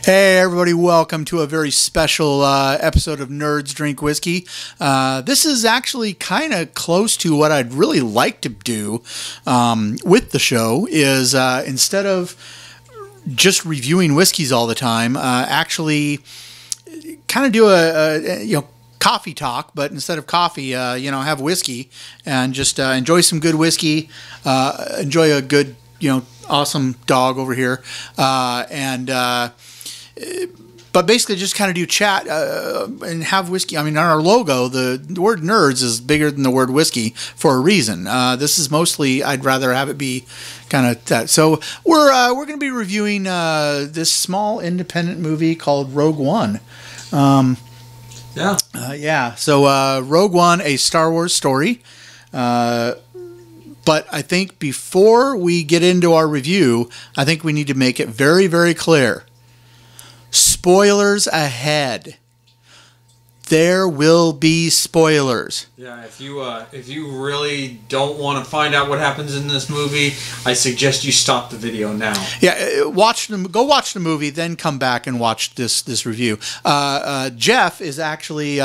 Hey everybody, welcome to a very special episode of Nerds Drink Whiskey. This is actually kind of close to what I'd really like to do with the show is instead of just reviewing whiskeys all the time, actually kind of do a coffee talk, but instead of coffee, have whiskey and just enjoy some good whiskey, enjoy a good, awesome dog over here, but basically just kind of do chat and have whiskey. I mean, on our logo, the word nerds is bigger than the word whiskey for a reason. This is mostly, I'd rather have it be kind of that. So we're going to be reviewing this small independent movie called Rogue One. So Rogue One, a Star Wars story. But I think before we get into our review, I think we need to make it very, very clear. Spoilers ahead. There will be spoilers. Yeah, if you really don't want to find out what happens in this movie, I suggest you stop the video now. Yeah, go watch the movie, then come back and watch this review. Jeff is actually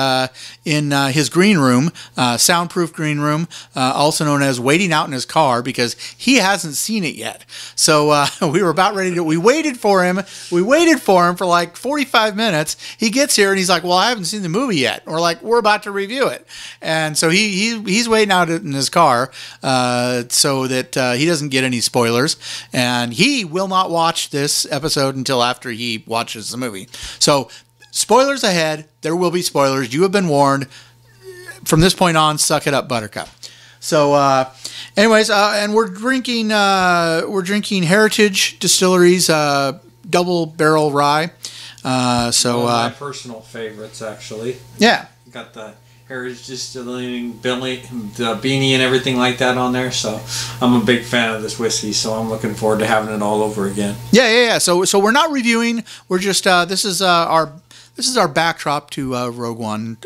in his green room, soundproof green room, also known as waiting out in his car because he hasn't seen it yet. So we were about ready to. We waited for him. We waited for him for like 45 minutes. He gets here and he's like, "Well, I haven't seen the movie yet." We're like, "We're about to review it," and so he's waiting out in his car so that he doesn't get any spoilers, and he will not watch this episode until after he watches the movie. So spoilers ahead. There will be spoilers. You have been warned. From this point on, suck it up, Buttercup. So anyways, and we're drinking Heritage Distilleries double barrel rye. One of my personal favorites, actually. Yeah. Got the Heritage Distilling the beanie and everything like that on there, so I'm a big fan of this whiskey, so I'm looking forward to having it all over again. Yeah. So we're not reviewing. We're just this is our backdrop to Rogue One.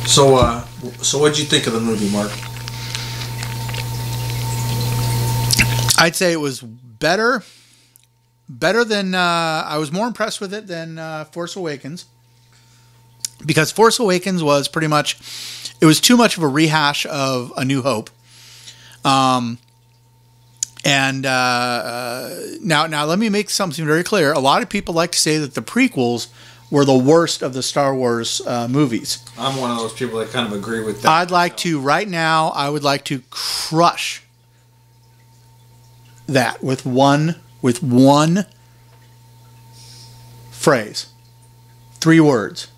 So what'd you think of the movie, Mark? I'd say it was better than I was more impressed with it than Force Awakens, because Force Awakens was pretty much, it was too much of a rehash of A New Hope. Now let me make something very clear. A lot of people like to say that the prequels were the worst of the Star Wars movies. I'm one of those people that kind of agree with that. I would like to crush that with one phrase, 3 words.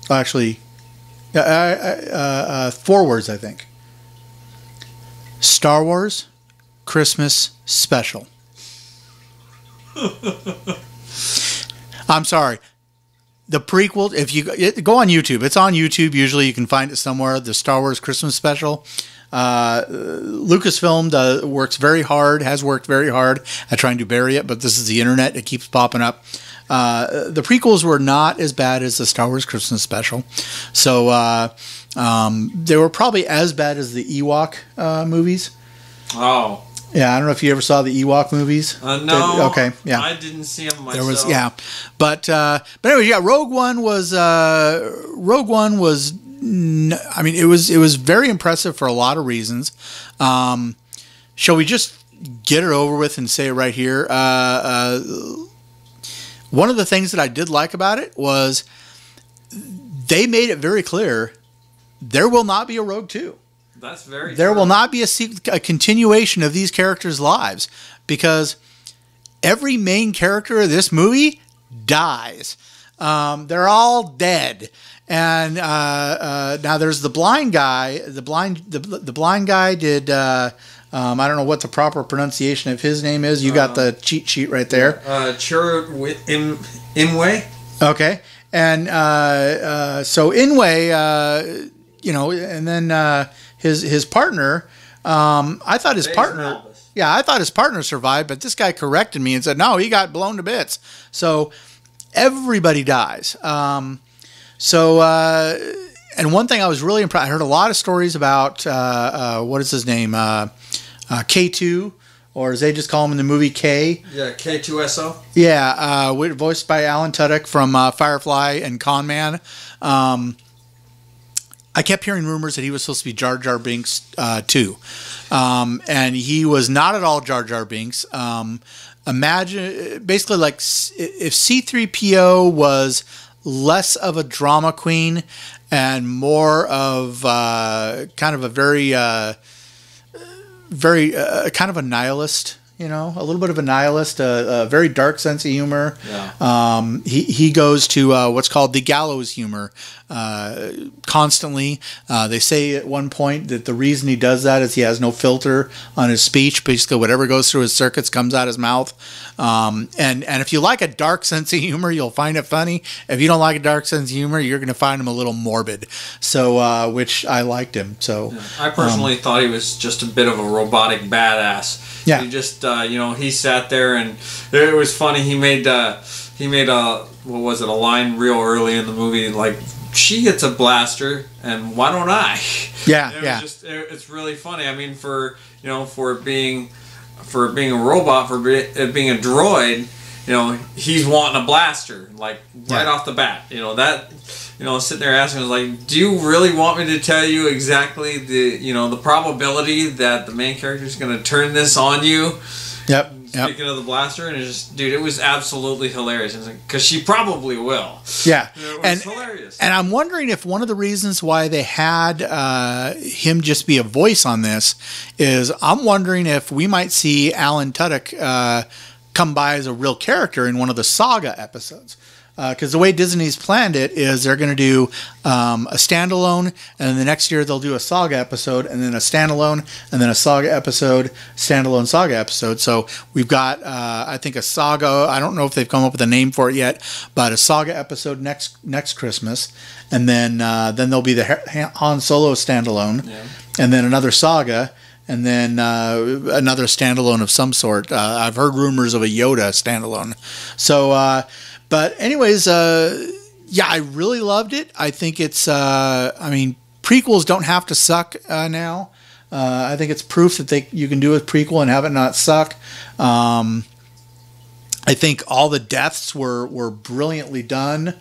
Actually, 4 words, I think. Star Wars Christmas Special. I'm sorry. The prequel, if you go on YouTube, it's on YouTube. Usually you can find it somewhere. The Star Wars Christmas Special. Lucasfilm has worked very hard at trying to bury it, but this is the internet. It keeps popping up. The prequels were not as bad as the Star Wars Christmas Special. So they were probably as bad as the Ewok movies. Oh. Yeah, I don't know if you ever saw the Ewok movies. No. Okay, yeah. I didn't see them myself. But anyway, yeah. Rogue One was. I mean, it was very impressive for a lot of reasons. Shall we just get it over with and say it right here? One of the things that I did like about it was they made it very clear there will not be a Rogue 2. That's very There true. will not be a continuation of these characters' lives, because every main character of this movie dies. They're all dead. And now there's the blind guy. The blind guy did. I don't know what the proper pronunciation of his name is. You got the cheat sheet right there. Inway. Okay, and so Inway, and then his partner. I thought his partner. Yeah, I thought his partner survived, but this guy corrected me and said no, he got blown to bits. So everybody dies. And one thing I was really impressed, I heard a lot of stories about, what is his name? K2, or as they just call him in the movie, K. Yeah, K2SO. Yeah, voiced by Alan Tudyk from Firefly and Con Man. I kept hearing rumors that he was supposed to be Jar Jar Binks too, and he was not at all Jar Jar Binks. Imagine basically like if C-3PO was less of a drama queen and more of kind of a very kind of a nihilist, you know, a little bit of a nihilist, a very dark sense of humor. Yeah. He goes to what's called the gallows humor constantly. They say at one point that the reason he does that is he has no filter on his speech. Basically, whatever goes through his circuits comes out his mouth. And if you like a dark sense of humor, you'll find it funny. If you don't like a dark sense of humor, you're going to find him a little morbid. So, which I liked him. So, yeah. I personally thought he was just a bit of a robotic badass. Yeah. He just, he sat there and it was funny. He made a what was it, a line real early in the movie, like, she gets a blaster and why don't I? Yeah, and yeah. It's really funny. I mean, for being a robot, for being a droid, he's wanting a blaster, like right off the bat. Sitting there asking, like, do you really want me to tell you exactly the probability that the main character is going to turn this on you? Yep. Speaking of the blaster, and it's just, dude, it was absolutely hilarious. Because she probably will. Yeah. It was hilarious. And I'm wondering if one of the reasons why they had him just be a voice on this is I'm wondering if we might see Alan Tudyk come by as a real character in one of the Saga episodes. Because the way Disney's planned it is they're going to do a standalone, and then the next year they'll do a Saga episode, and then a standalone, and then a Saga episode, standalone Saga episode. So we've got, I think, a Saga. I don't know if they've come up with a name for it yet, but a Saga episode next Christmas, and then there'll be the Han Solo standalone, and then another Saga. And then another standalone of some sort. I've heard rumors of a Yoda standalone. So, but anyways, I really loved it. I think it's, prequels don't have to suck now. I think it's proof that you can do a prequel and have it not suck. I think all the deaths were brilliantly done.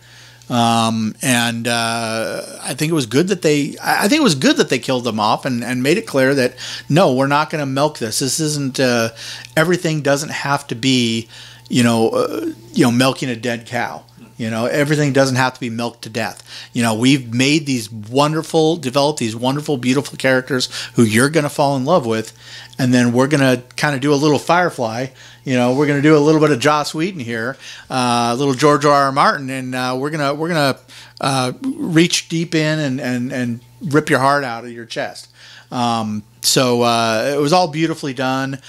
And I think it was good that they killed them off and made it clear that no, we're not going to milk this. This isn't everything doesn't have to be milking a dead cow. Everything doesn't have to be milked to death. We've developed these wonderful, beautiful characters who you're going to fall in love with, and then we're going to kind of do a little Firefly. We're going to do a little bit of Joss Whedon here, a little George R.R. Martin, and we're gonna reach deep in and rip your heart out of your chest. So it was all beautifully done,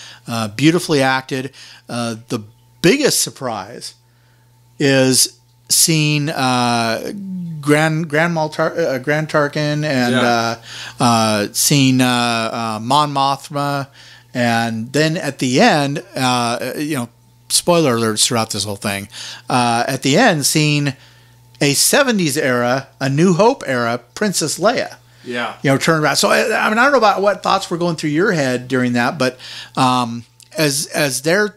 beautifully acted. The biggest surprise is seeing Grand Tarkin and seeing Mon Mothma, and then at the end, spoiler alerts throughout this whole thing. At the end, seeing a 70s era, a New Hope era Princess Leia. Yeah. Turn around. So I don't know about what thoughts were going through your head during that, but as they're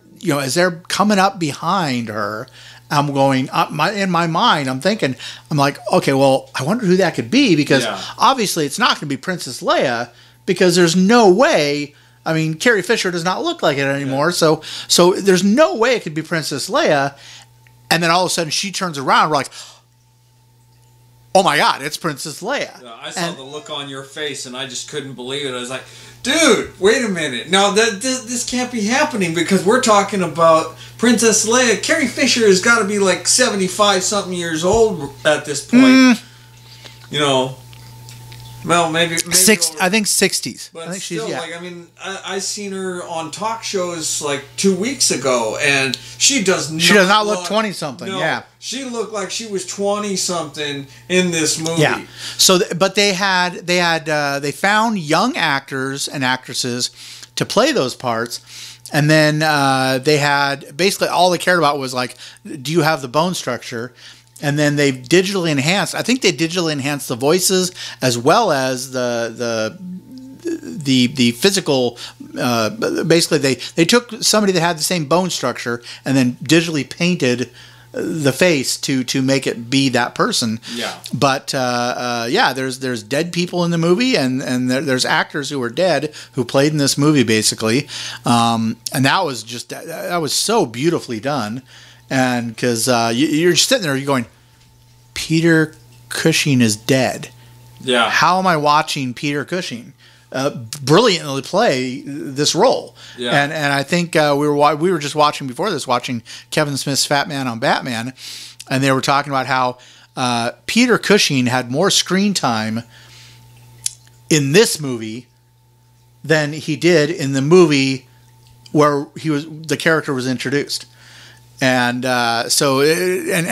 coming up behind her, I'm going in my mind. I'm thinking, I'm like, okay, well, I wonder who that could be, because obviously it's not going to be Princess Leia, because there's no way. I mean, Carrie Fisher does not look like it anymore, so there's no way it could be Princess Leia. And then all of a sudden she turns around, we're like, oh my God, it's Princess Leia. I saw the look on your face, and I just couldn't believe it. I was like, dude, wait a minute. No, this can't be happening, because we're talking about Princess Leia. Carrie Fisher has got to be like 75-something years old at this point. Well, maybe I think 60s. But I think still, she's I seen her on talk shows like 2 weeks ago, and she does not look 20-something. No, yeah, she looked like she was 20-something in this movie. Yeah. So, but they found young actors and actresses to play those parts. And then they had, basically all they cared about was like, do you have the bone structure? And then they digitally enhanced. I think they digitally enhanced the voices as well as the the physical. Basically, they took somebody that had the same bone structure and then digitally painted the face to make it be that person. Yeah. But there's dead people in the movie, and there's actors who were dead who played in this movie basically, and that was so beautifully done, and because you're sitting there, you're going, Peter Cushing is dead. Yeah. How am I watching Peter Cushing brilliantly play this role? Yeah. And I think we were just watching before this, watching Kevin Smith's Fat Man on Batman, and they were talking about how Peter Cushing had more screen time in this movie than he did in the movie where the character was introduced. And so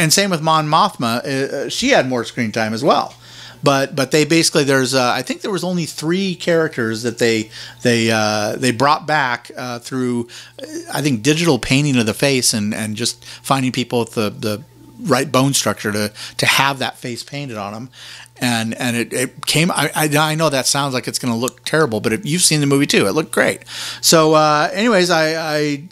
same with Mon Mothma, she had more screen time as well. But they basically, there's I think there was only 3 characters that they brought back through, I think, digital painting of the face and just finding people with the right bone structure to have that face painted on them. And it came. I know that sounds like it's going to look terrible, but you've seen the movie too. It looked great. So, anyways, I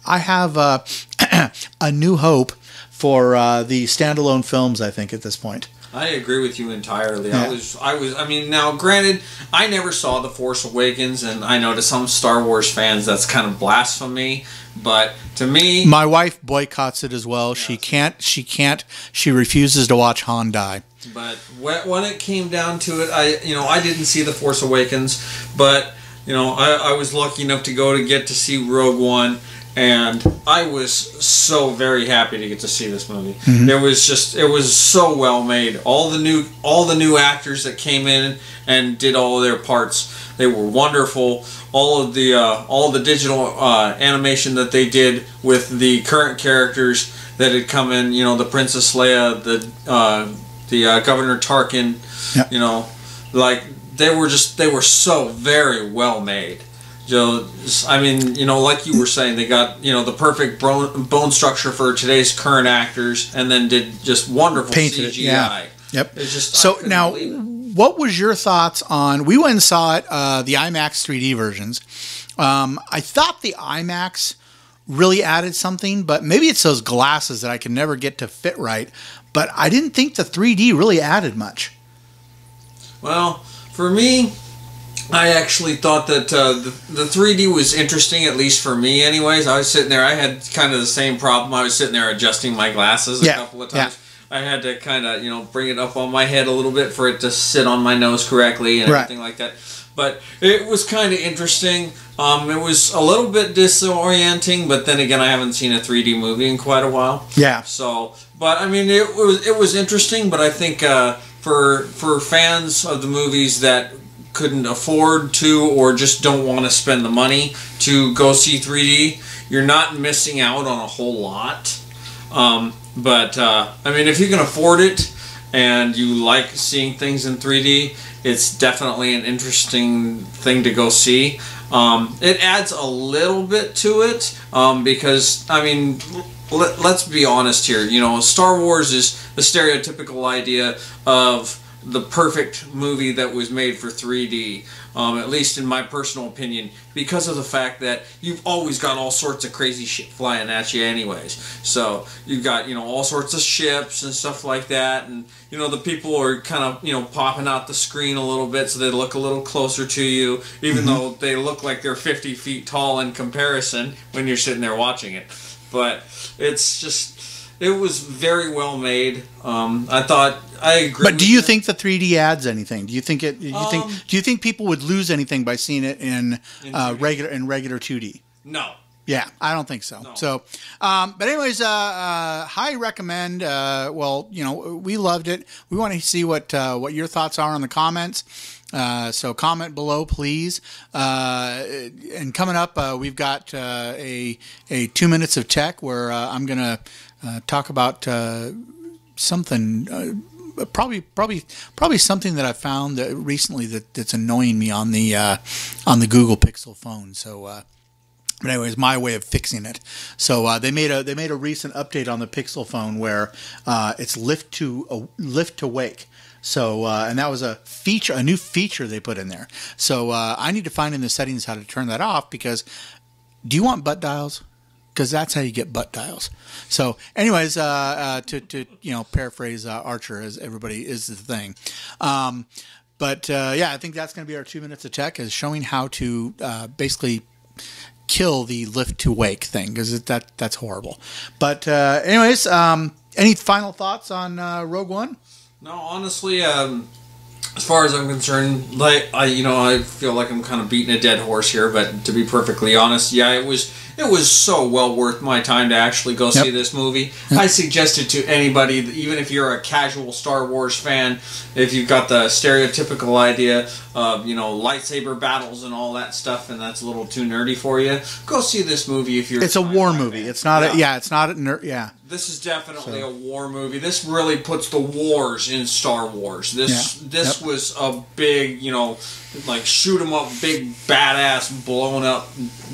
have a new hope for the standalone films, I think, at this point. I agree with you entirely. Yeah. I mean, now granted, I never saw The Force Awakens, and I know to some Star Wars fans that's kind of blasphemy, but to me, my wife boycotts it as well. Yes. She refuses to watch Han die. But when it came down to it, I didn't see The Force Awakens, but I was lucky enough to get to see Rogue One. And I was so very happy to get to see this movie. Mm-hmm. It was so well made. All the new actors that came in and did all of their parts, they were wonderful. All the digital animation that they did with the current characters that had come in, the Princess Leia, the Governor Tarkin, yep. They were so very well made. I mean, like you were saying, they got, the perfect bone structure for today's current actors, and then did just wonderful Painted CGI. It, yeah. Yep. It's just, so now, what was your thoughts on? We went and saw it, the IMAX 3D versions. I thought the IMAX really added something, but maybe it's those glasses that I can never get to fit right. But I didn't think the 3D really added much. Well, for me, I actually thought that the 3D was interesting, at least for me anyways. I was sitting there, I had kind of the same problem. I was sitting there adjusting my glasses a couple of times. Yeah. I had to kind of, bring it up on my head a little bit for it to sit on my nose correctly and everything like that. But it was kind of interesting. It was a little bit disorienting, but then again, I haven't seen a 3D movie in quite a while. Yeah. So, but I mean, it was interesting, but I think for fans of the movies that couldn't afford to or just don't want to spend the money to go see 3D, you're not missing out on a whole lot. But I mean, if you can afford it and you like seeing things in 3D, it's definitely an interesting thing to go see. It adds a little bit to it because, I mean, let's be honest here. Star Wars is the stereotypical idea of the perfect movie that was made for 3D, at least in my personal opinion, because of the fact that you've always got all sorts of crazy shit flying at you anyways. So you've got, all sorts of ships and stuff like that, and, the people are kind of, popping out the screen a little bit so they look a little closer to you, even though they look like they're 50 feet tall in comparison when you're sitting there watching it. But it's just... It was very well made. I agree. But do you think the 3D adds anything? Do you think it? Do you think people would lose anything by seeing it in regular 2D? No. Yeah, I don't think so. No. So, but anyways, highly recommend. We loved it. We want to see what your thoughts are in the comments. So comment below, please. And coming up, we've got a 2 minutes of tech where I'm gonna talk about something. Probably something that I found recently that's annoying me on the Google Pixel phone. So. But anyways, my way of fixing it. So they made a recent update on the Pixel phone where it's lift to wake. So, and that was a feature, a new feature they put in there. So I need to find in the settings how to turn that off, because do you want butt dials? Because that's how you get butt dials. So anyways, to paraphrase Archer, as everybody is the thing. But I think that's going to be our 2 minutes of tech, is showing how to basically kill the lift to wake thing, because that's horrible. But anyways, any final thoughts on Rogue One? No, honestly, as far as I'm concerned, I feel like I'm kind of beating a dead horse here, but to be perfectly honest, it was so well worth my time to actually go see this movie. Yep. I suggest it to anybody, even if you're a casual Star Wars fan, if you've got the stereotypical idea of, lightsaber battles and all that stuff, and that's a little too nerdy for you, go see this movie if you're... It's a war movie. Fan. It's not it's not a nerd... Yeah. This is definitely a war movie. This really puts the wars in Star Wars. This was a big, shoot 'em up, big badass blown up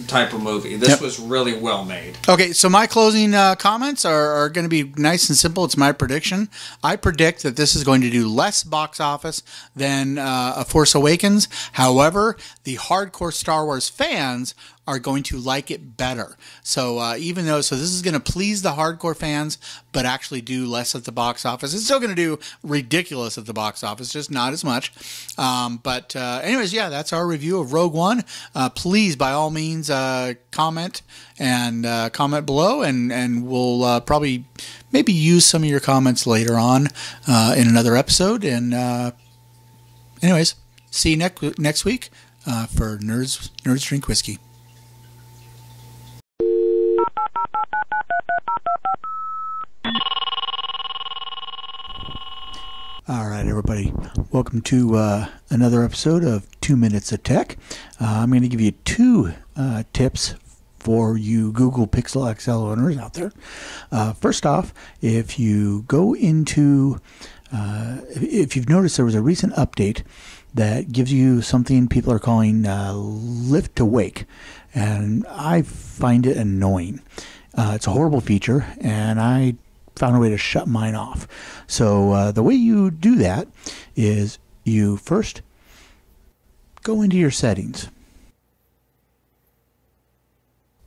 type of movie. This was really well made. Okay, so my closing comments are going to be nice and simple. It's my prediction. I predict that this is going to do less box office than A Force Awakens. However, the hardcore Star Wars fans are going to like it better. So this is going to please the hardcore fans, but actually do less at the box office. It's still going to do ridiculous at the box office, just not as much. But anyways, that's our review of Rogue One. Please, by all means, comment and comment below, and we'll probably maybe use some of your comments later on in another episode. And anyways, see you next week for Nerds Drink Whiskey. All right, everybody. Welcome to another episode of 2 Minutes of Tech. I'm going to give you 2 tips for you Google Pixel XL owners out there. First off, if you go into, if you've noticed, there was a recent update that gives you something people are calling lift to wake, and I find it annoying. It's a horrible feature, and I found a way to shut mine off. So the way you do that is you first go into your settings.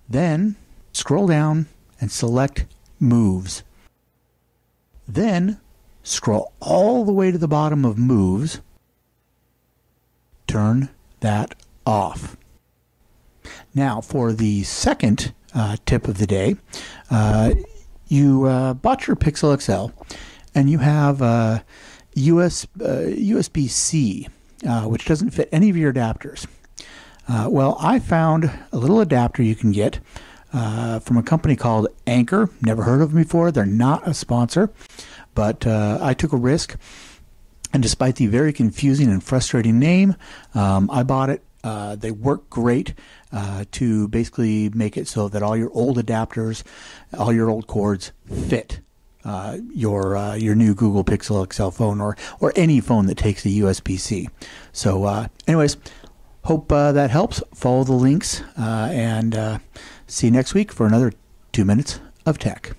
Then scroll down and select Moves. Then scroll all the way to the bottom of Moves. Turn that off. Now for the second tip of the day, you bought your Pixel XL, and you have USB-C, which doesn't fit any of your adapters. Well, I found a little adapter you can get from a company called Anchor. Never heard of them before. They're not a sponsor, but I took a risk, and despite the very confusing and frustrating name, I bought it. They work great to basically make it so that all your old adapters, all your old cords fit your new Google Pixel XL phone or any phone that takes a USB-C. So anyways, hope that helps. Follow the links and see you next week for another 2 Minutes of Tech.